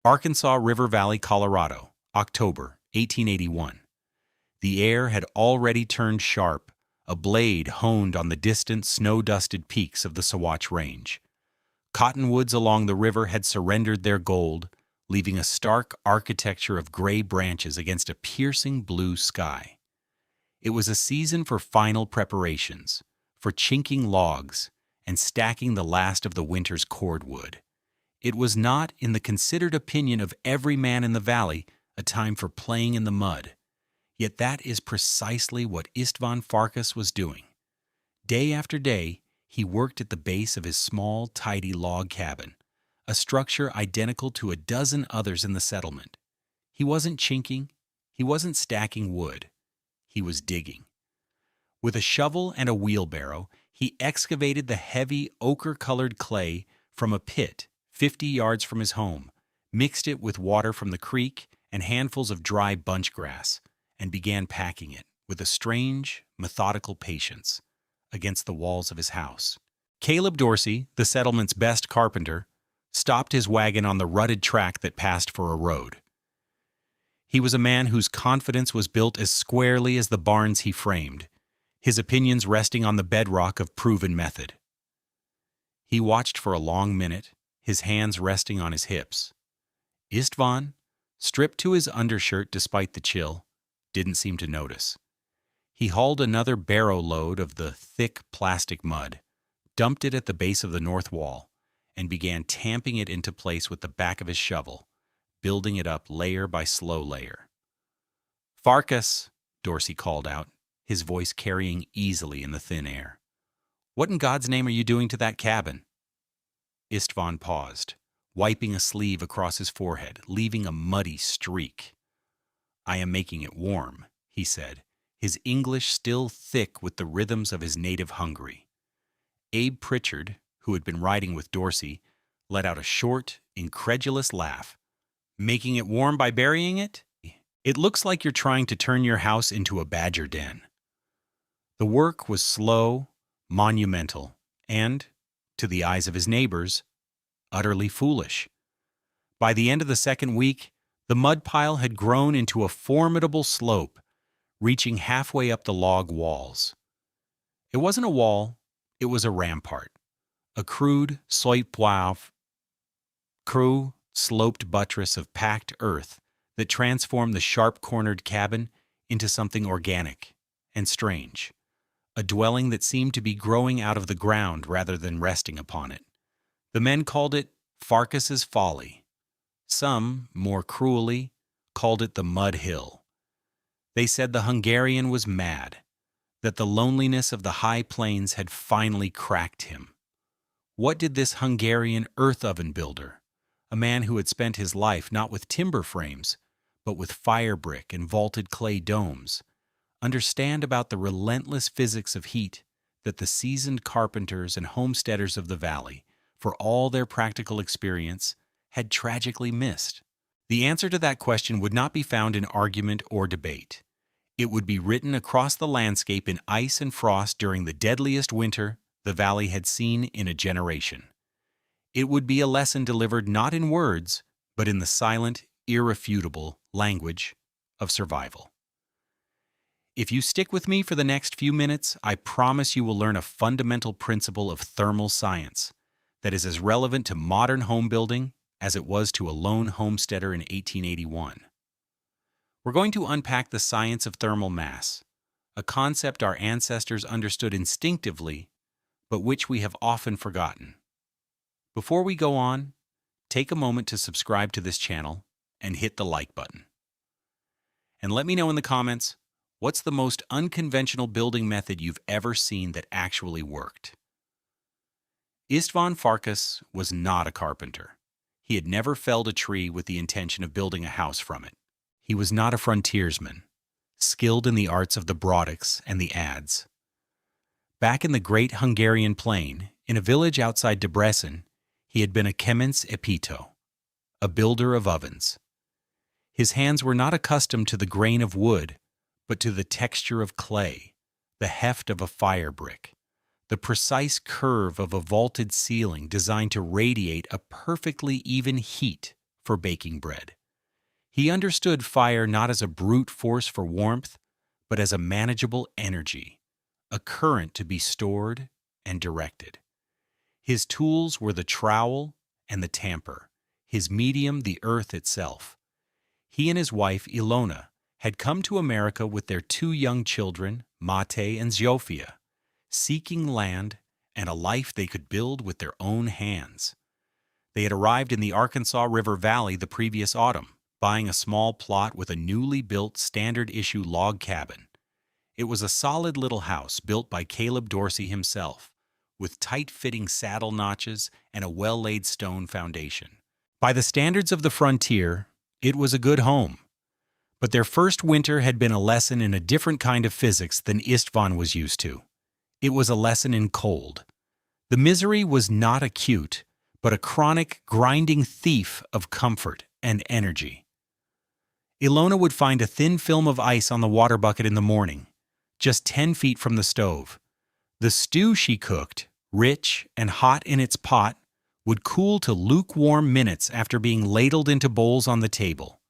Arkansas River Valley, Colorado, October 1881. The air had already turned sharp, a blade honed on the distant snow-dusted peaks of the Sawatch Range. Cottonwoods along the river had surrendered their gold, leaving a stark architecture of gray branches against a piercing blue sky. It was a season for final preparations, for chinking logs and stacking the last of the winter's cordwood. It was not, in the considered opinion of every man in the valley, a time for playing in the mud. Yet that is precisely what István Farkas was doing. Day after day, he worked at the base of his small, tidy log cabin, a structure identical to a dozen others in the settlement. He wasn't chinking, he wasn't stacking wood, he was digging. With a shovel and a wheelbarrow, he excavated the heavy ochre-colored clay from a pit 50 yards from his home, mixed it with water from the creek and handfuls of dry bunch grass, and began packing it, with a strange, methodical patience, against the walls of his house. Caleb Dorsey, the settlement's best carpenter, stopped his wagon on the rutted track that passed for a road. He was a man whose confidence was built as squarely as the barns he framed, his opinions resting on the bedrock of proven method. He watched for a long minute, his hands resting on his hips. István, stripped to his undershirt despite the chill, didn't seem to notice. He hauled another barrow load of the thick plastic mud, dumped it at the base of the north wall, and began tamping it into place with the back of his shovel, building it up layer by slow layer. "Farkas," Dorsey called out, his voice carrying easily in the thin air. "What in God's name are you doing to that cabin?" István paused, wiping a sleeve across his forehead, leaving a muddy streak. "I am making it warm," he said, his English still thick with the rhythms of his native Hungary. Abe Pritchard, who had been riding with Dorsey, let out a short, incredulous laugh. "Making it warm by burying it? It looks like you're trying to turn your house into a badger den." The work was slow, monumental, and, to the eyes of his neighbors, utterly foolish. By the end of the second week, the mud pile had grown into a formidable slope, reaching halfway up the log walls. It wasn't a wall, it was a rampart, a crude, sloped buttress of packed earth that transformed the sharp-cornered cabin into something organic and strange, a dwelling that seemed to be growing out of the ground rather than resting upon it. The men called it Farkas's Folly. Some, more cruelly, called it the Mud Hill. They said the Hungarian was mad, that the loneliness of the high plains had finally cracked him. What did this Hungarian earth oven builder, a man who had spent his life not with timber frames, but with fire brick and vaulted clay domes, understand about the relentless physics of heat that the seasoned carpenters and homesteaders of the valley, for all their practical experience, had tragically missed? The answer to that question would not be found in argument or debate. It would be written across the landscape in ice and frost during the deadliest winter the valley had seen in a generation. It would be a lesson delivered not in words, but in the silent, irrefutable language of survival. If you stick with me for the next few minutes, I promise you will learn a fundamental principle of thermal science that is as relevant to modern home building as it was to a lone homesteader in 1881. We're going to unpack the science of thermal mass, a concept our ancestors understood instinctively, but which we have often forgotten. Before we go on, take a moment to subscribe to this channel and hit the like button. And let me know in the comments, what's the most unconventional building method you've ever seen that actually worked? István Farkas was not a carpenter. He had never felled a tree with the intention of building a house from it. He was not a frontiersman, skilled in the arts of the broaddocks and the adze. Back in the great Hungarian plain, in a village outside Debrecen, he had been a kemence epito, a builder of ovens. His hands were not accustomed to the grain of wood, but to the texture of clay, the heft of a fire brick, the precise curve of a vaulted ceiling designed to radiate a perfectly even heat for baking bread. He understood fire not as a brute force for warmth, but as a manageable energy, a current to be stored and directed. His tools were the trowel and the tamper, his medium the earth itself. He and his wife, Ilona, had come to America with their two young children, Mate and Zofia, seeking land and a life they could build with their own hands. They had arrived in the Arkansas River Valley the previous autumn, buying a small plot with a newly built standard-issue log cabin. It was a solid little house built by Caleb Dorsey himself, with tight-fitting saddle notches and a well-laid stone foundation. By the standards of the frontier, it was a good home. But their first winter had been a lesson in a different kind of physics than István was used to. It was a lesson in cold. The misery was not acute, but a chronic, grinding thief of comfort and energy. Ilona would find a thin film of ice on the water bucket in the morning, just 10 feet from the stove. The stew she cooked, rich and hot in its pot, would cool to lukewarm minutes after being ladled into bowls on the table.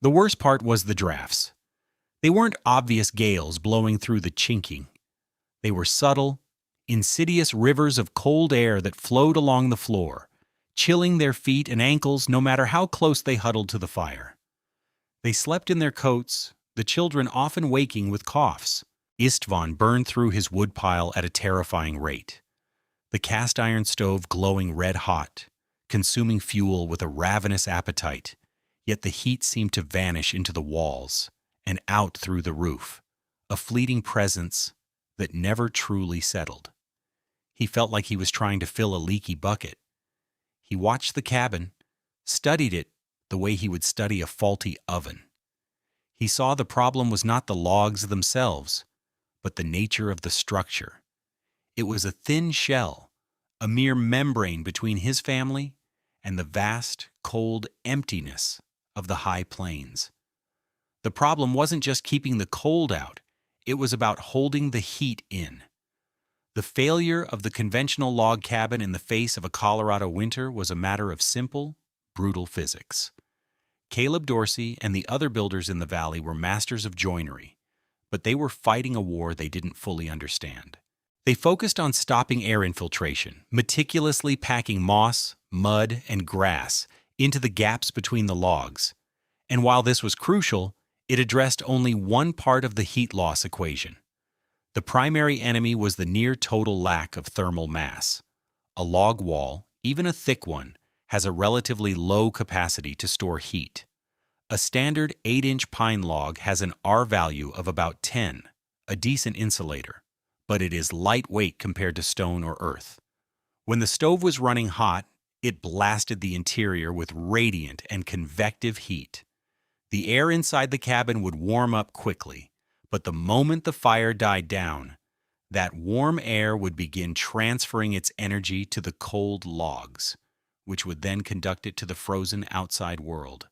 The worst part was the drafts. They weren't obvious gales blowing through the chinking. They were subtle, insidious rivers of cold air that flowed along the floor, chilling their feet and ankles no matter how close they huddled to the fire. They slept in their coats, the children often waking with coughs. István burned through his woodpile at a terrifying rate, the cast-iron stove glowing red-hot, consuming fuel with a ravenous appetite, yet the heat seemed to vanish into the walls and out through the roof, a fleeting presence that never truly settled. He felt like he was trying to fill a leaky bucket. He watched the cabin, studied it the way he would study a faulty oven. He saw the problem was not the logs themselves, but the nature of the structure. It was a thin shell, a mere membrane between his family and the vast, cold emptiness of the high plains. The problem wasn't just keeping the cold out, it was about holding the heat in. The failure of the conventional log cabin in the face of a Colorado winter was a matter of simple, brutal physics. Caleb Dorsey and the other builders in the valley were masters of joinery, but they were fighting a war they didn't fully understand. They focused on stopping air infiltration, meticulously packing moss, mud, and grass into the gaps between the logs. And while this was crucial, it addressed only one part of the heat loss equation. The primary enemy was the near-total lack of thermal mass. A log wall, even a thick one, has a relatively low capacity to store heat. A standard 8-inch pine log has an R value of about 10, a decent insulator, but it is lightweight compared to stone or earth. When the stove was running hot, it blasted the interior with radiant and convective heat. The air inside the cabin would warm up quickly, but the moment the fire died down, that warm air would begin transferring its energy to the cold logs, which would then conduct it to the frozen outside world.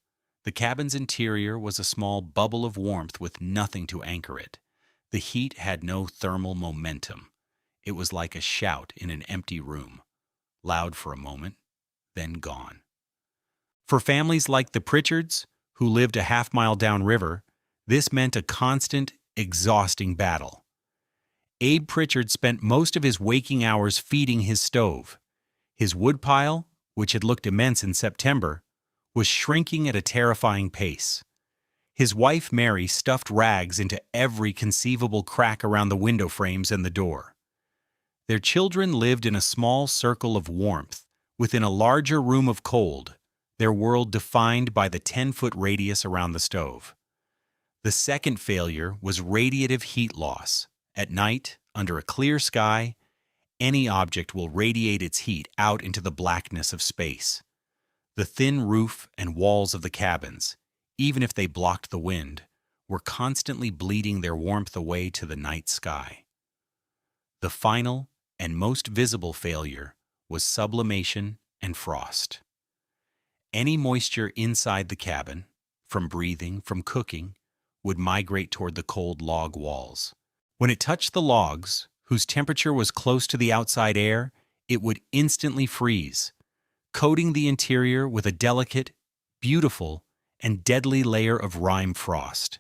The cabin's interior was a small bubble of warmth with nothing to anchor it. The heat had no thermal momentum. It was like a shout in an empty room, loud for a moment, then gone. For families like the Pritchards, who lived a half-mile downriver, this meant a constant, exhausting battle. Abe Pritchard spent most of his waking hours feeding his stove. His woodpile, which had looked immense in September, was shrinking at a terrifying pace. His wife Mary stuffed rags into every conceivable crack around the window frames and the door. Their children lived in a small circle of warmth, within a larger room of cold, their world defined by the 10-foot radius around the stove. The second failure was radiative heat loss. At night, under a clear sky, any object will radiate its heat out into the blackness of space. The thin roof and walls of the cabins, even if they blocked the wind, were constantly bleeding their warmth away to the night sky. The final and most visible failure was sublimation and frost. Any moisture inside the cabin, from breathing, from cooking, would migrate toward the cold log walls. When it touched the logs, whose temperature was close to the outside air, it would instantly freeze. coating the interior with a delicate, beautiful, and deadly layer of rime frost.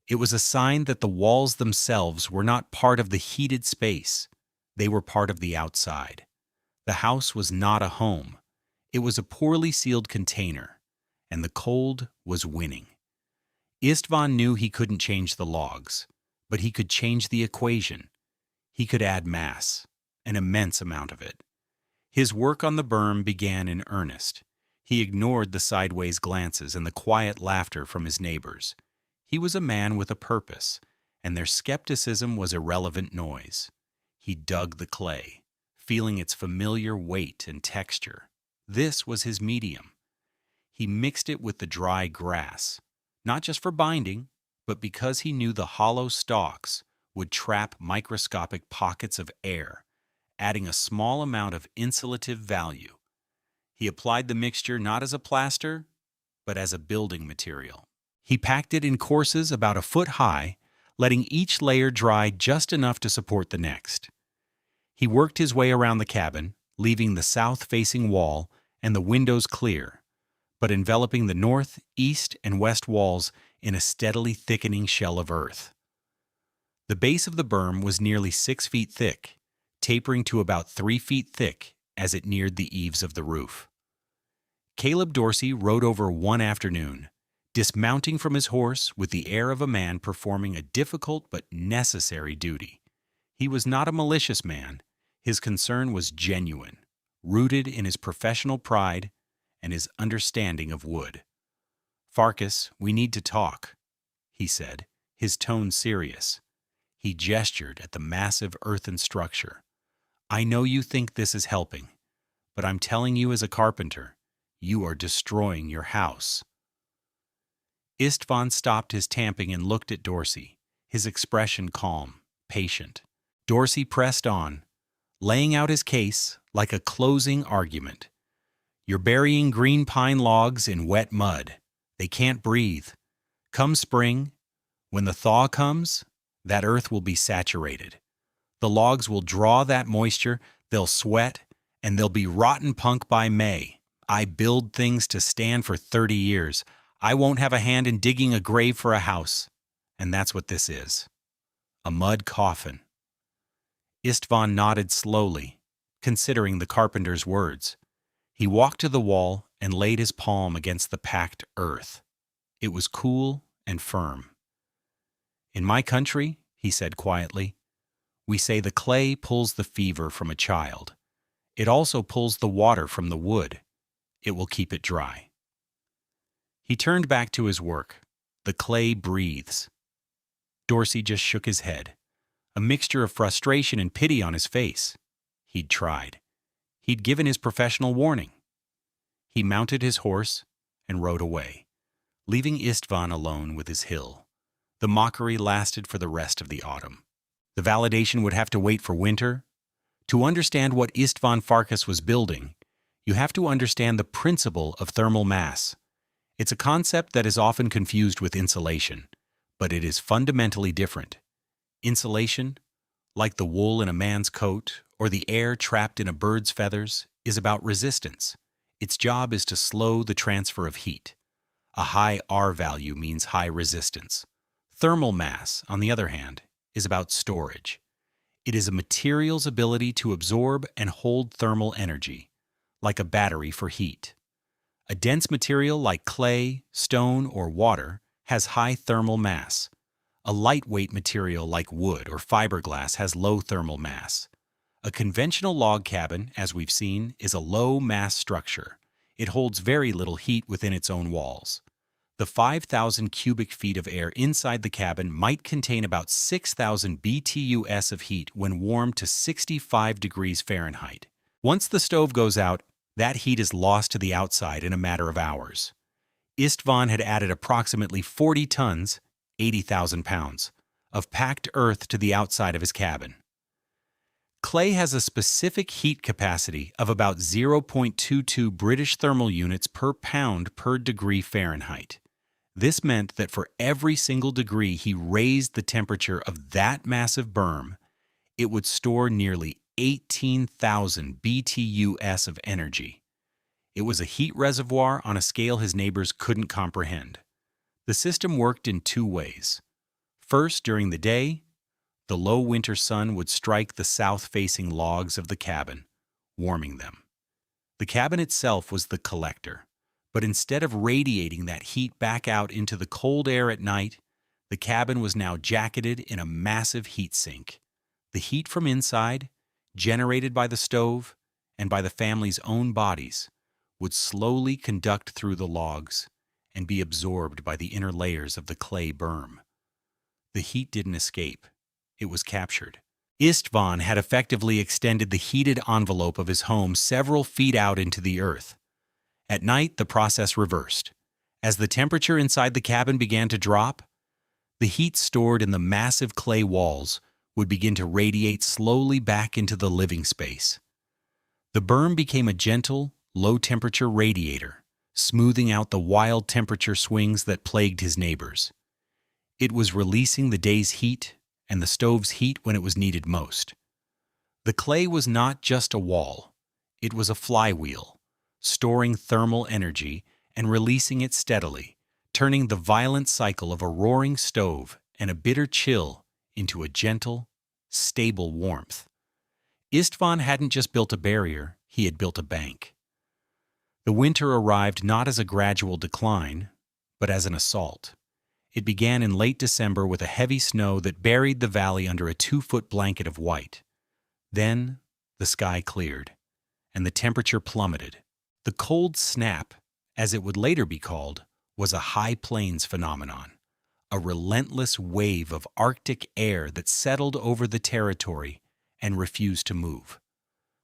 It was a sign that the walls themselves were not part of the heated space. They were part of the outside. The house was not a home. It was a poorly sealed container, and the cold was winning. István knew he couldn't change the logs, but he could change the equation. He could add mass, an immense amount of it. His work on the berm began in earnest. He ignored the sideways glances and the quiet laughter from his neighbors. He was a man with a purpose, and their skepticism was irrelevant noise. He dug the clay, feeling its familiar weight and texture. This was his medium. He mixed it with the dry grass, not just for binding, but because he knew the hollow stalks would trap microscopic pockets of air, adding a small amount of insulative value. He applied the mixture not as a plaster, but as a building material. He packed it in courses about a foot high, letting each layer dry just enough to support the next. He worked his way around the cabin, leaving the south-facing wall and the windows clear, but enveloping the north, east, and west walls in a steadily thickening shell of earth. The base of the berm was nearly 6 feet thick, tapering to about 3 feet thick as it neared the eaves of the roof. Caleb Dorsey rode over one afternoon, dismounting from his horse with the air of a man performing a difficult but necessary duty. He was not a malicious man. His concern was genuine, rooted in his professional pride and his understanding of wood. "Farkas, we need to talk," he said, his tone serious. He gestured at the massive earthen structure. "I know you think this is helping, but I'm telling you as a carpenter, you are destroying your house." István stopped his tamping and looked at Dorsey, his expression calm, patient. Dorsey pressed on, laying out his case like a closing argument. "You're burying green pine logs in wet mud. They can't breathe. Come spring, when the thaw comes, that earth will be saturated. The logs will draw that moisture, they'll sweat, and they'll be rotten punk by May. I build things to stand for 30 years. I won't have a hand in digging a grave for a house. And that's what this is. A mud coffin." István nodded slowly, considering the carpenter's words. He walked to the wall and laid his palm against the packed earth. It was cool and firm. "In my country," he said quietly, "we say the clay pulls the fever from a child. It also pulls the water from the wood. It will keep it dry." He turned back to his work. "The clay breathes." Dorsey just shook his head, a mixture of frustration and pity on his face. He'd tried. He'd given his professional warning. He mounted his horse and rode away, leaving István alone with his hill. The mockery lasted for the rest of the autumn. The validation would have to wait for winter. To understand what István Farkas was building, you have to understand the principle of thermal mass. It's a concept that is often confused with insulation, but it is fundamentally different. Insulation, like the wool in a man's coat or the air trapped in a bird's feathers, is about resistance. Its job is to slow the transfer of heat. A high R value means high resistance. Thermal mass, on the other hand, is about storage. It is a material's ability to absorb and hold thermal energy, like a battery for heat. A dense material like clay, stone, or water has high thermal mass. A lightweight material like wood or fiberglass has low thermal mass. A conventional log cabin, as we've seen, is a low-mass structure. It holds very little heat within its own walls. The 5,000 cubic feet of air inside the cabin might contain about 6,000 BTUs of heat when warmed to 65 degrees Fahrenheit. Once the stove goes out, that heat is lost to the outside in a matter of hours. István had added approximately 40 tons, 80,000 pounds, of packed earth to the outside of his cabin. Clay has a specific heat capacity of about 0.22 British thermal units per pound per degree Fahrenheit. This meant that for every single degree he raised the temperature of that massive berm, it would store nearly 18,000 BTUs of energy. It was a heat reservoir on a scale his neighbors couldn't comprehend. The system worked in two ways. First, during the day, the low winter sun would strike the south-facing logs of the cabin, warming them. The cabin itself was the collector, but instead of radiating that heat back out into the cold air at night, the cabin was now jacketed in a massive heat sink. The heat from inside, generated by the stove and by the family's own bodies, would slowly conduct through the logs and be absorbed by the inner layers of the clay berm. The heat didn't escape. It was captured. István had effectively extended the heated envelope of his home several feet out into the earth. At night, the process reversed. As the temperature inside the cabin began to drop, the heat stored in the massive clay walls would begin to radiate slowly back into the living space. The berm became a gentle, low-temperature radiator, smoothing out the wild temperature swings that plagued his neighbors. It was releasing the day's heat and the stove's heat when it was needed most. The clay was not just a wall. It was a flywheel, storing thermal energy and releasing it steadily, turning the violent cycle of a roaring stove and a bitter chill into a gentle, stable warmth. István hadn't just built a barrier, he had built a bank. The winter arrived not as a gradual decline, but as an assault. It began in late December with a heavy snow that buried the valley under a 2-foot blanket of white. Then, the sky cleared, and the temperature plummeted. The cold snap, as it would later be called, was a high plains phenomenon, a relentless wave of Arctic air that settled over the territory and refused to move.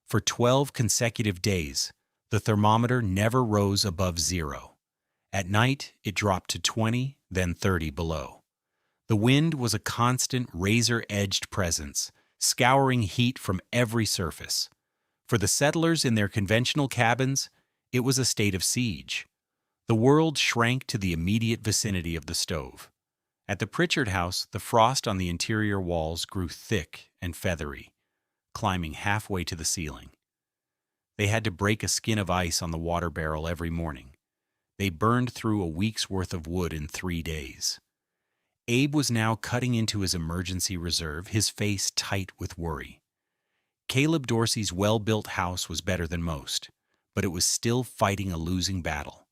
For 12 consecutive days, the thermometer never rose above zero. At night, it dropped to 20, then 30 below. The wind was a constant razor-edged presence, scouring heat from every surface. For the settlers in their conventional cabins, it was a state of siege. The world shrank to the immediate vicinity of the stove. At the Pritchard house, the frost on the interior walls grew thick and feathery, climbing halfway to the ceiling. They had to break a skin of ice on the water barrel every morning. They burned through a week's worth of wood in 3 days. Abe was now cutting into his emergency reserve, his face tight with worry. Caleb Dorsey's well-built house was better than most, but it was still fighting a losing battle.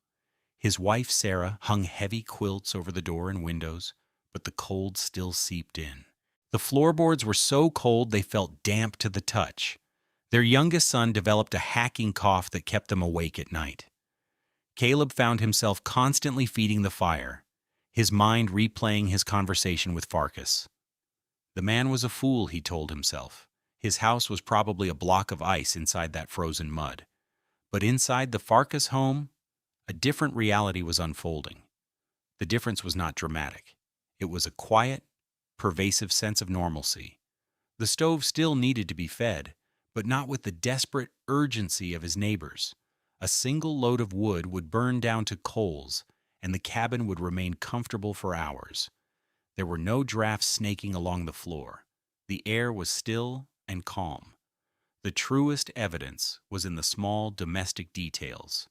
His wife, Sarah, hung heavy quilts over the door and windows, but the cold still seeped in. The floorboards were so cold they felt damp to the touch. Their youngest son developed a hacking cough that kept them awake at night. Caleb found himself constantly feeding the fire, his mind replaying his conversation with Farkas. The man was a fool, he told himself. His house was probably a block of ice inside that frozen mud. But inside the Farkas home, a different reality was unfolding. The difference was not dramatic. It was a quiet, pervasive sense of normalcy. The stove still needed to be fed, but not with the desperate urgency of his neighbors. A single load of wood would burn down to coals, and the cabin would remain comfortable for hours. There were no drafts snaking along the floor. The air was still and calm. The truest evidence was in the small domestic details.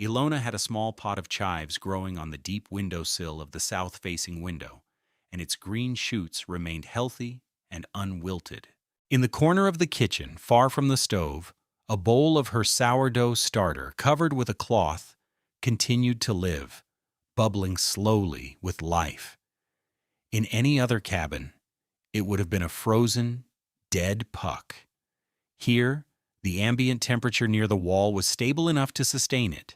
Ilona had a small pot of chives growing on the deep windowsill of the south-facing window, and its green shoots remained healthy and unwilted. In the corner of the kitchen, far from the stove, a bowl of her sourdough starter, covered with a cloth, continued to live, bubbling slowly with life. In any other cabin, it would have been a frozen, dead puck. Here, the ambient temperature near the wall was stable enough to sustain it.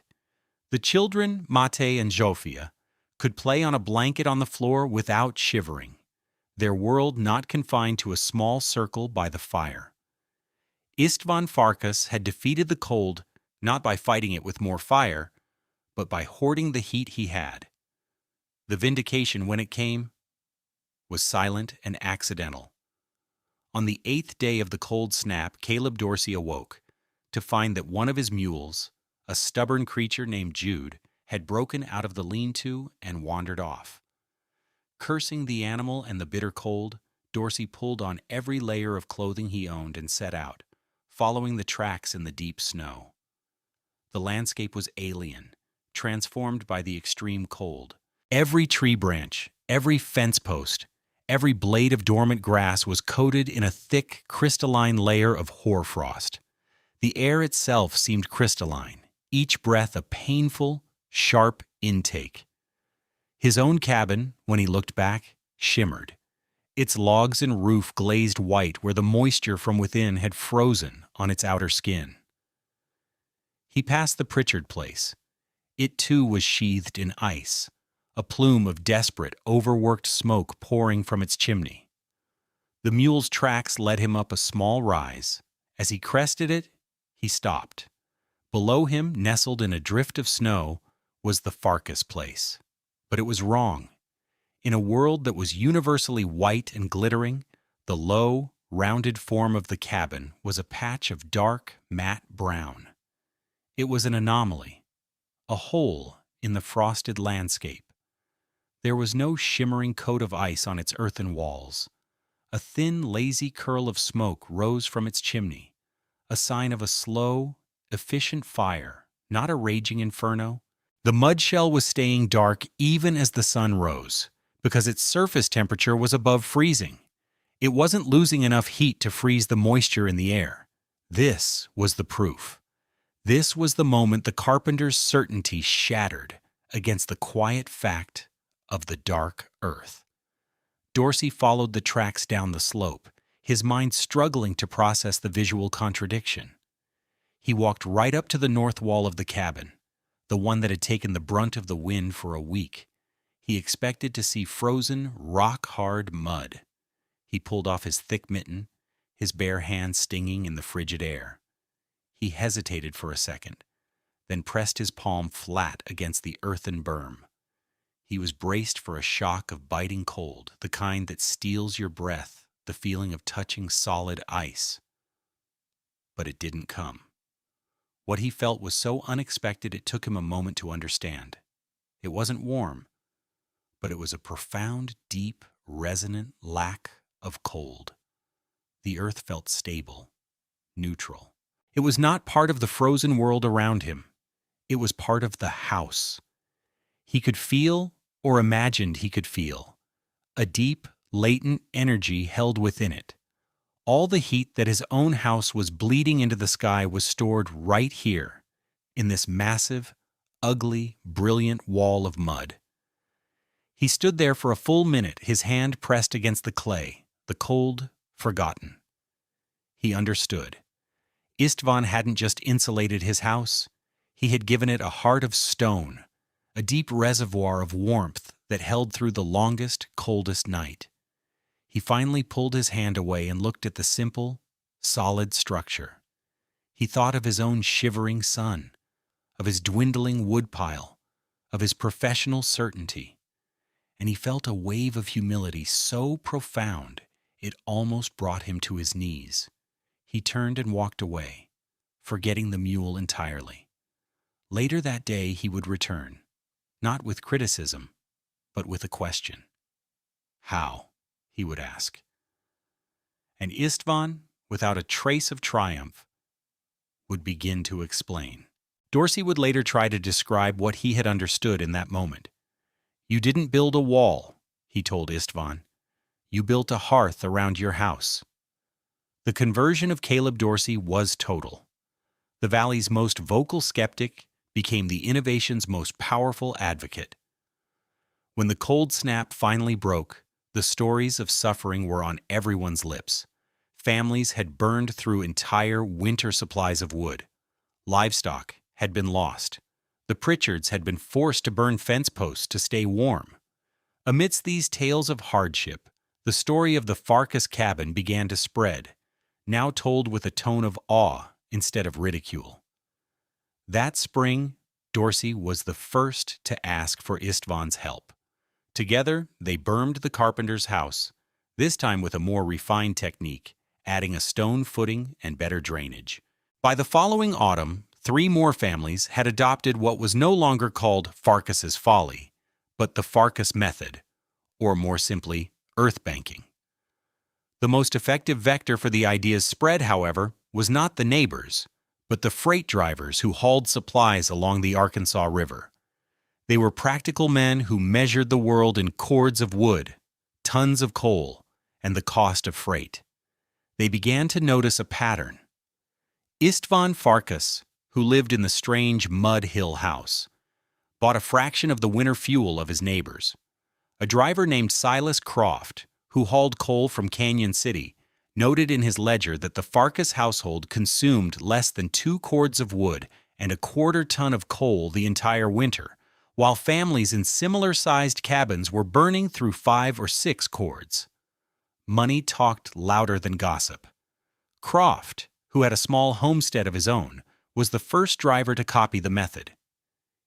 The children, Mate and Zsofia, could play on a blanket on the floor without shivering, their world not confined to a small circle by the fire. István Farkas had defeated the cold not by fighting it with more fire, but by hoarding the heat he had. The vindication, when it came, was silent and accidental. On the 8th day of the cold snap, Caleb Dorsey awoke to find that one of his mules, a stubborn creature named Jude, had broken out of the lean-to and wandered off. Cursing the animal and the bitter cold, Dorsey pulled on every layer of clothing he owned and set out, following the tracks in the deep snow. The landscape was alien, transformed by the extreme cold. Every tree branch, every fence post, every blade of dormant grass was coated in a thick, crystalline layer of hoarfrost. The air itself seemed crystalline, each breath a painful, sharp intake. His own cabin, when he looked back, shimmered. Its logs and roof glazed white where the moisture from within had frozen on its outer skin. He passed the Pritchard place. It too was sheathed in ice, a plume of desperate, overworked smoke pouring from its chimney. The mule's tracks led him up a small rise. As he crested it, he stopped. Below him, nestled in a drift of snow, was the Farkas place. But it was wrong. In a world that was universally white and glittering, the low, rounded form of the cabin was a patch of dark, matte brown. It was an anomaly, a hole in the frosted landscape. There was no shimmering coat of ice on its earthen walls. A thin, lazy curl of smoke rose from its chimney, a sign of a slow, efficient fire, not a raging inferno. The mud shell was staying dark even as the sun rose, because its surface temperature was above freezing. It wasn't losing enough heat to freeze the moisture in the air. This was the proof. This was the moment the carpenter's certainty shattered against the quiet fact of the dark earth. Dorsey followed the tracks down the slope, his mind struggling to process the visual contradiction. He walked right up to the north wall of the cabin, the one that had taken the brunt of the wind for a week. He expected to see frozen, rock-hard mud. He pulled off his thick mitten, his bare hand stinging in the frigid air. He hesitated for a second, then pressed his palm flat against the earthen berm. He was braced for a shock of biting cold, the kind that steals your breath, the feeling of touching solid ice. But it didn't come. What he felt was so unexpected it took him a moment to understand. It wasn't warm, but it was a profound, deep, resonant lack of cold. The earth felt stable, neutral. It was not part of the frozen world around him. It was part of the house. He could feel, or imagined he could feel, a deep, latent energy held within it. All the heat that his own house was bleeding into the sky was stored right here, in this massive, ugly, brilliant wall of mud. He stood there for a full minute, his hand pressed against the clay, the cold forgotten. He understood. István hadn't just insulated his house, he had given it a heart of stone, a deep reservoir of warmth that held through the longest, coldest night. He finally pulled his hand away and looked at the simple, solid structure. He thought of his own shivering sun, of his dwindling woodpile, of his professional certainty, and he felt a wave of humility so profound it almost brought him to his knees. He turned and walked away, forgetting the mule entirely. Later that day he would return, not with criticism, but with a question. How? He would ask. And István, without a trace of triumph, would begin to explain. Dorsey would later try to describe what he had understood in that moment. You didn't build a wall, he told István. You built a hearth around your house. The conversion of Caleb Dorsey was total. The Valley's most vocal skeptic became the innovation's most powerful advocate. When the cold snap finally broke, the stories of suffering were on everyone's lips. Families had burned through entire winter supplies of wood. Livestock had been lost. The Pritchards had been forced to burn fence posts to stay warm. Amidst these tales of hardship, the story of the Farkas cabin began to spread, now told with a tone of awe instead of ridicule. That spring, Dorsey was the first to ask for István's help. Together, they bermed the carpenter's house, this time with a more refined technique, adding a stone footing and better drainage. By the following autumn, 3 more families had adopted what was no longer called Farkas's Folly, but the Farkas method, or more simply, earth banking. The most effective vector for the idea's spread, however, was not the neighbors, but the freight drivers who hauled supplies along the Arkansas River. They were practical men who measured the world in cords of wood, tons of coal, and the cost of freight. They began to notice a pattern. István Farkas, who lived in the strange mud hill house, bought a fraction of the winter fuel of his neighbors. A driver named Silas Croft, who hauled coal from Canyon City, noted in his ledger that the Farkas household consumed less than 2 cords of wood and a quarter ton of coal the entire winter, while families in similar-sized cabins were burning through 5 or 6 cords. Money talked louder than gossip. Croft, who had a small homestead of his own, was the first driver to copy the method.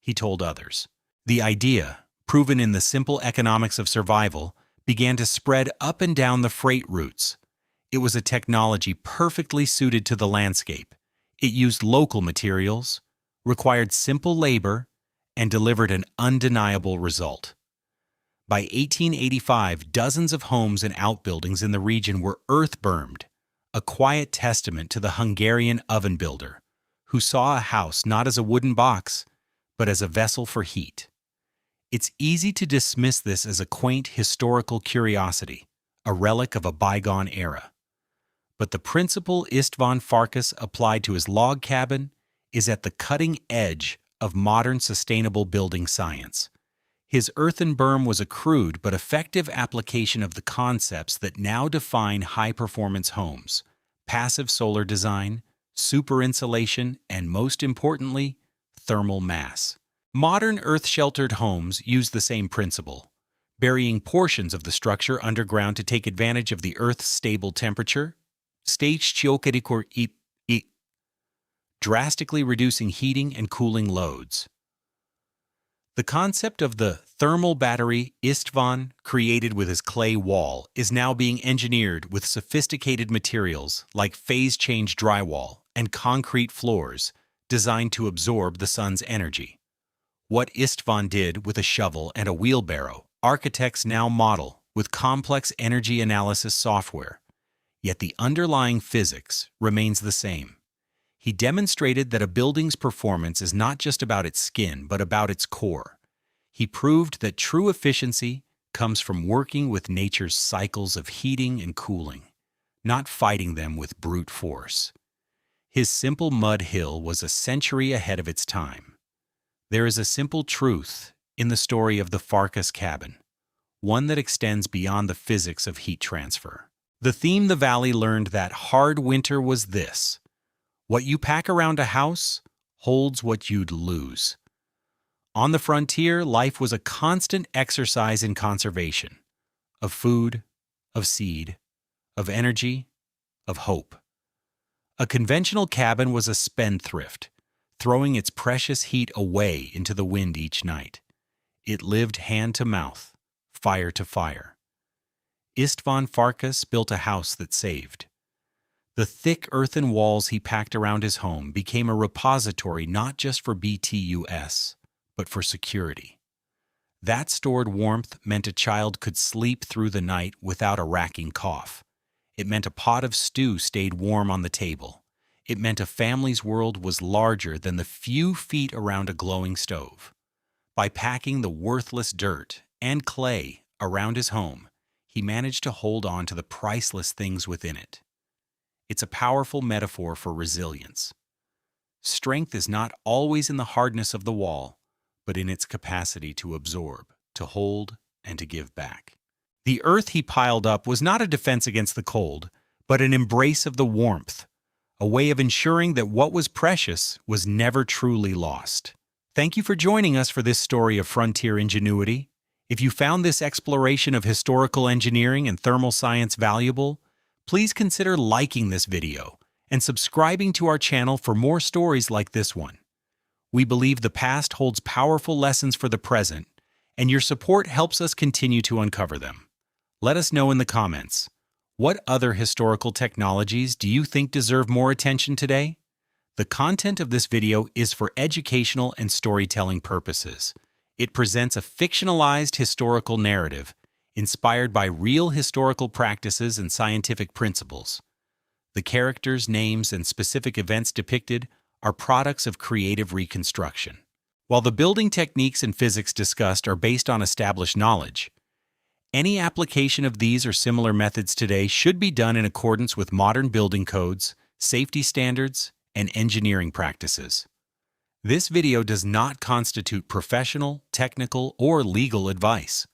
He told others. The idea, proven in the simple economics of survival, began to spread up and down the freight routes. It was a technology perfectly suited to the landscape. It used local materials, required simple labor, and delivered an undeniable result. By 1885, dozens of homes and outbuildings in the region were earth-bermed, a quiet testament to the Hungarian oven builder, who saw a house not as a wooden box, but as a vessel for heat. It's easy to dismiss this as a quaint historical curiosity, a relic of a bygone era. But the principle István Farkas applied to his log cabin is at the cutting edge of modern sustainable building science. His earthen berm was a crude but effective application of the concepts that now define high-performance homes: passive solar design, super insulation, and most importantly, thermal mass. Modern earth-sheltered homes use the same principle, burying portions of the structure underground to take advantage of the Earth's stable temperature, drastically reducing heating and cooling loads. The concept of the thermal battery István created with his clay wall is now being engineered with sophisticated materials like phase-change drywall and concrete floors designed to absorb the sun's energy. What István did with a shovel and a wheelbarrow, architects now model with complex energy analysis software. Yet the underlying physics remains the same. He demonstrated that a building's performance is not just about its skin, but about its core. He proved that true efficiency comes from working with nature's cycles of heating and cooling, not fighting them with brute force. His simple mud hill was a century ahead of its time. There is a simple truth in the story of the Farkas cabin, one that extends beyond the physics of heat transfer. The theme the Valley learned that hard winter was this: what you pack around a house holds what you'd lose. On the frontier, life was a constant exercise in conservation, of food, of seed, of energy, of hope. A conventional cabin was a spendthrift, throwing its precious heat away into the wind each night. It lived hand to mouth, fire to fire. István Farkas built a house that saved. The thick earthen walls he packed around his home became a repository not just for BTUS, but for security. That stored warmth meant a child could sleep through the night without a racking cough. It meant a pot of stew stayed warm on the table. It meant a family's world was larger than the few feet around a glowing stove. By packing the worthless dirt and clay around his home, he managed to hold on to the priceless things within it. It's a powerful metaphor for resilience. Strength is not always in the hardness of the wall, but in its capacity to absorb, to hold, and to give back. The earth he piled up was not a defense against the cold, but an embrace of the warmth, a way of ensuring that what was precious was never truly lost. Thank you for joining us for this story of frontier ingenuity. If you found this exploration of historical engineering and thermal science valuable, please consider liking this video and subscribing to our channel for more stories like this one. We believe the past holds powerful lessons for the present, and your support helps us continue to uncover them. Let us know in the comments, what other historical technologies do you think deserve more attention today? The content of this video is for educational and storytelling purposes. It presents a fictionalized historical narrative inspired by real historical practices and scientific principles. The characters, names, and specific events depicted are products of creative reconstruction. While the building techniques and physics discussed are based on established knowledge, any application of these or similar methods today should be done in accordance with modern building codes, safety standards, and engineering practices. This video does not constitute professional, technical, or legal advice.